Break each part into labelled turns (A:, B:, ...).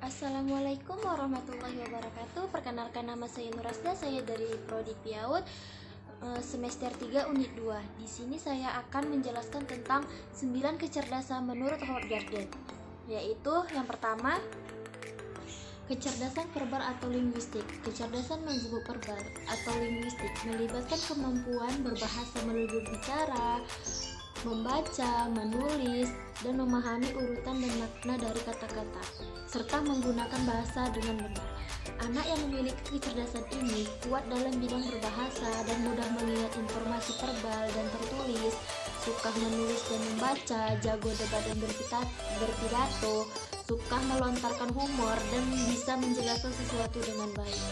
A: Assalamualaikum warahmatullahi wabarakatuh. Perkenalkan, nama saya Nurasda, saya dari Prodi PIAUD semester 3 unit 2. Di sini saya akan menjelaskan tentang 9 kecerdasan menurut Howard Gardner, yaitu yang pertama, kecerdasan verbal atau linguistik. Kecerdasan majemuk verbal atau linguistik melibatkan kemampuan berbahasa melalui berbicara, membaca, menulis, dan memahami urutan dan makna dari kata-kata, serta menggunakan bahasa dengan benar. Anak yang memiliki kecerdasan ini kuat dalam bidang berbahasa dan mudah mengingat informasi verbal dan tertulis, suka menulis dan membaca, jago debat dan berpidato, suka melontarkan humor, dan bisa menjelaskan sesuatu dengan baik.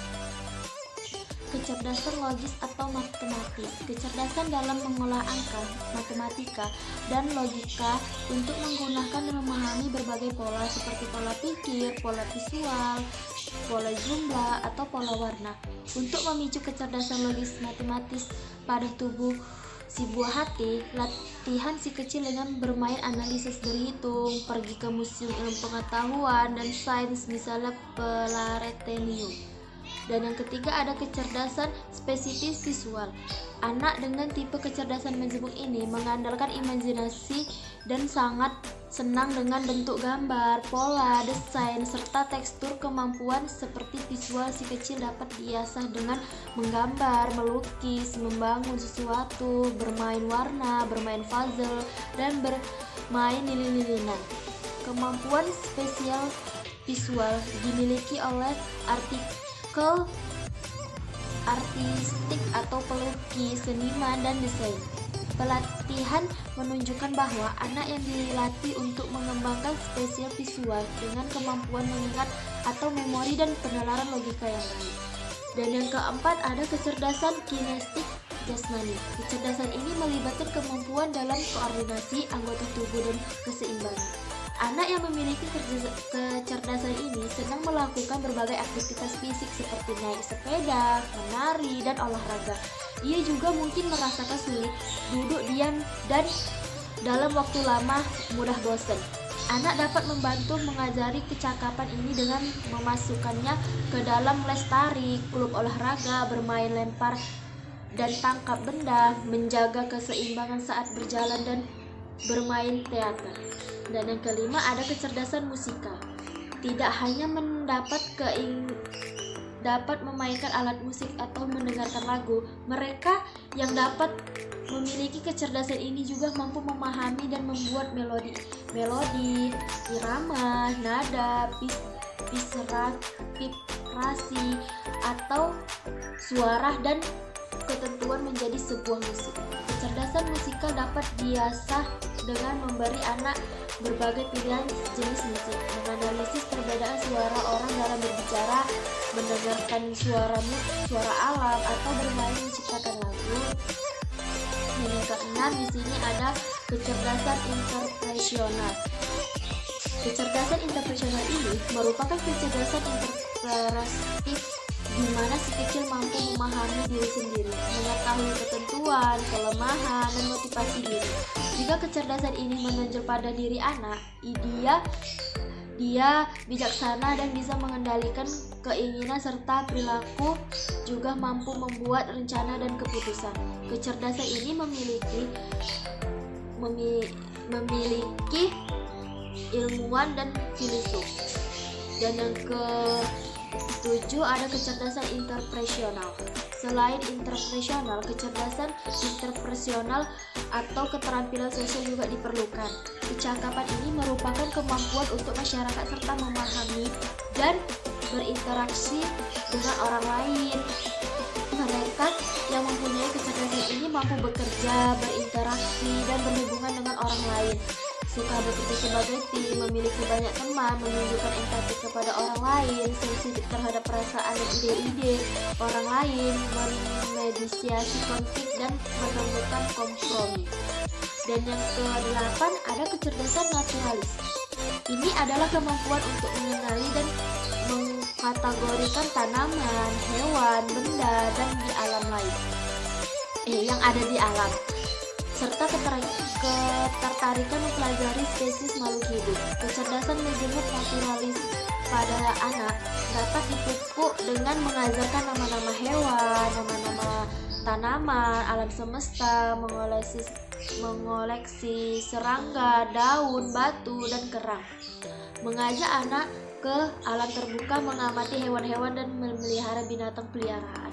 A: Kecerdasan logis atau matematis. Kecerdasan dalam mengolah angka, matematika, dan logika untuk menggunakan dan memahami berbagai pola seperti pola pikir, pola visual, pola jumlah, atau pola warna. Untuk memicu kecerdasan logis matematis pada tubuh si buah hati, latihan si kecil dengan bermain analisis berhitung, pergi ke museum ilmu pengetahuan dan sains, misalnya Planetarium. Dan yang ketiga ada kecerdasan spesifik visual. Anak dengan tipe kecerdasan majemuk ini mengandalkan imajinasi dan sangat senang dengan bentuk gambar, pola, desain, serta tekstur. Kemampuan seperti visual si kecil dapat diasah dengan menggambar, melukis, membangun sesuatu, bermain warna, bermain puzzle, dan bermain lilin-lilinan. Kemampuan spesial visual dimiliki oleh artistik atau pelukis, seniman, dan desain. Pelatihan menunjukkan bahwa anak yang dilatih untuk mengembangkan spesial visual dengan kemampuan mengingat atau memori dan penalaran logika yang baik. Dan yang keempat ada kecerdasan kinestik jasmani. Kecerdasan ini melibatkan kemampuan dalam koordinasi anggota tubuh dan keseimbangan. Anak yang memiliki kecerdasan ini senang melakukan berbagai aktivitas fisik seperti naik sepeda, menari, dan olahraga. Ia juga mungkin merasakan sulit duduk diam dan dalam waktu lama mudah bosan. Anak dapat membantu mengajari kecakapan ini dengan memasukkannya ke dalam les tari, klub olahraga, bermain lempar dan tangkap benda, menjaga keseimbangan saat berjalan, dan bermain teater. Dan yang kelima ada kecerdasan musikal. Tidak hanya dapat memainkan alat musik atau mendengarkan lagu, mereka yang dapat memiliki kecerdasan ini juga mampu memahami dan membuat melodi, irama, nada, vibrasi, atau suara dan ketentuan menjadi sebuah musik. Kecerdasan musikal dapat diasah dengan memberi anak berbagai pilihan jenis musik, menganalisis perbedaan suara orang dalam berbicara, mendengarkan suara alam, atau bermain menciptakan lagu. Dan yang keenam di sini ada kecerdasan interpresional. Kecerdasan interpresional ini merupakan kecerdasan interpretatif di mana si kecil mampu memahami diri sendiri, mengetahui ketentuan, kelemahan, dan motivasi diri. Jika kecerdasan ini menonjol pada diri anak, dia bijaksana dan bisa mengendalikan keinginan serta perilaku, juga mampu membuat rencana dan keputusan. Kecerdasan ini memiliki ilmuwan dan filsuf. Dan yang ke-7 ada kecerdasan interpresional. Selain interpresional, kecerdasan interpersonal atau keterampilan sosial juga diperlukan. Kecakapan ini merupakan kemampuan untuk masyarakat serta memahami dan berinteraksi dengan orang lain. Mereka yang mempunyai kecerdasan ini mampu bekerja, berinteraksi, dan berhubungan dengan orang lain. Suka bekerja sebagai tim, memiliki banyak teman, menunjukkan empati kepada orang lain, sensitif terhadap perasaan dan ide-ide orang lain, memediasi konflik, dan menemukan kompromi. Dan yang ke-8 ada kecerdasan naturalis. Ini adalah kemampuan untuk mengenali dan mengkategorikan tanaman, hewan, benda, dan di alam lain yang ada di alam, serta ketertarikan mempelajari spesies makhluk hidup. Kecerdasan majemuk kepada anak dapat dipupuk dengan mengajarkan nama-nama hewan, nama-nama tanaman, alam semesta, mengoleksi serangga, daun, batu, dan kerang. Mengajak anak ke alam terbuka, mengamati hewan-hewan dan memelihara binatang peliharaan.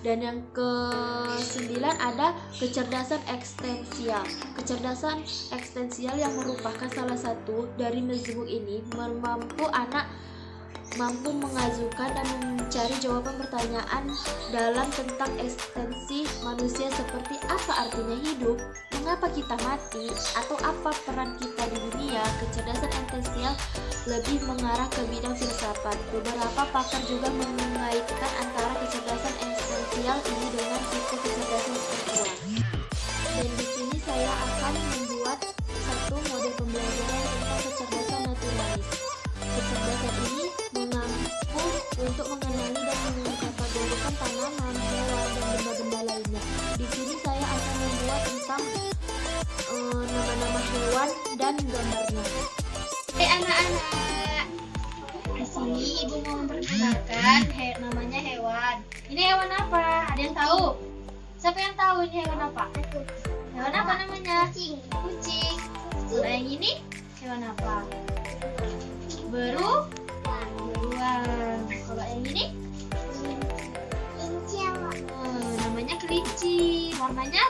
A: Dan yang ke-9 ada kecerdasan eksistensial. Kecerdasan eksistensial yang merupakan salah satu dari mazmum ini mampu mengajukan dan mencari jawaban pertanyaan dalam tentang eksistensi manusia seperti apa artinya hidup, mengapa kita mati, atau apa peran kita di dunia. Kecerdasan eksistensial lebih mengarah ke bidang filsafat. Beberapa pakar juga mengaitkan antara kecerdasan eksistensial ini dengan tipe kecerdasan spiritual. Dan di sini saya akan membuat satu model pembelajaran tentang kecerdasan naturalis. Kecerdasan ini mampu untuk mengenali dan mengkategorikan tanaman, hewan, dan benda-benda lainnya. Di sini saya akan membuat tentang nama-nama hewan dan gambarnya.
B: Anak-anak, di sini ibu mau memperkenalkan namanya hewan. Ini hewan apa? Ada yang tahu? Siapa yang tahu ini hewan apa? Hewan apa namanya? Kucing. Kalau yang ini hewan apa? Beruang. Kalau yang ini? Namanya kelinci. Warnanya